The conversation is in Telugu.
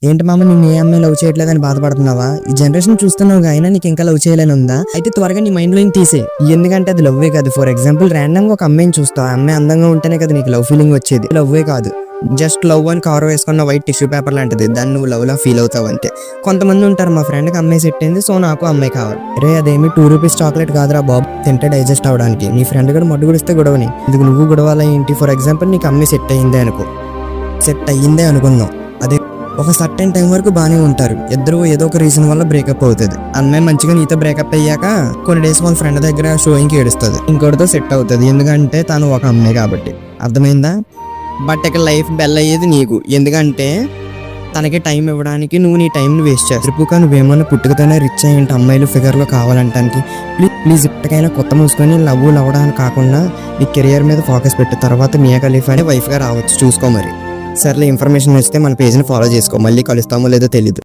ఏంటి మామ నేను ఏ అమ్మాయి లవ్ చేయట్లేదని బాధపడుతున్నావా? ఈ జనరేషన్ చూస్తున్నావు అయినా నీకు ఇంకా లవ్ చేయాలని ఉందా? అయితే త్వరగా నీ మైండ్ లో తీసే. ఎందుకంటే అది లవ్వే కాదు. ఫర్ ఎగ్జాంపుల్ ర్యాండమ్ గా ఒక అమ్మాయిని చూస్తావు, ఆ అమ్మాయి అందంగా ఉంటేనే కదా నీకు లవ్ ఫీలింగ్ వచ్చేది. లవ్వే కాదు, జస్ట్ లవ్ అని కారు వేసుకున్న వైట్ టిష్యూ పేపర్ లాంటిది. దాన్ని నువ్వు లవ్ లా ఫీల్ అవుతావు అంతే. కొంతమంది ఉంటారు, మా ఫ్రెండ్కి అమ్మాయి సెట్ అయింది సో నాకు అమ్మాయి కావాలి. రే అదేమి 2 రూపీస్ చాక్లెట్ కాదురా బాబు, తింటే డైజెస్ట్ అవడానికి. నీ ఫ్రెండ్ కూడా మడ్డు గుడిస్తే గొడవని, ఇది నువ్వు గొడవలా ఏంటి? ఫర్ ఎగ్జాంపుల్ నీకు అమ్మాయి సెట్ అయ్యిందే అనుకుందాం. అదే ఒక సర్టెన్ టైం వరకు బాగానే ఉంటారు ఇద్దరు. ఏదో ఒక రీజన్ వల్ల బ్రేకప్ అవుతుంది. అమ్మాయి మంచిగా నీతో బ్రేకప్ అయ్యాక కొన్ని డేస్ వాళ్ళ ఫ్రెండ్ దగ్గర షోయింగ్కి ఏడుస్తుంది, ఇంకోటితో సెట్ అవుతుంది. ఎందుకంటే తను ఒక అమ్మాయి కాబట్టి. అర్థమైందా? బట్ ఇక్కడ లైఫ్ బెల్ అయ్యేది నీకు. ఎందుకంటే తనకి టైం ఇవ్వడానికి నువ్వు నీ టైంని వేస్ట్ చేస్తావు. నువ్వేమన్నా పుట్టుకతోనే రిచ్ అయ్యింటే అమ్మాయిలు ఫిగర్లో కావాలంటానికి ప్లీజ్ ఇప్పటికైనా కొత్త మూసుకొని లవ్ అవ్వడానికి కాకుండా నీ కెరియర్ మీద ఫోకస్ పెట్టు. తర్వాత మియా ఖలీఫా వైఫ్గా రావచ్చు, చూసుకో. మరి సర్లే, ఇన్ఫర్మేషన్ వస్తే మన పేజ్ని ఫాలో చేసుకో. మళ్ళీ కలుస్తామో లేదో తెలీదు.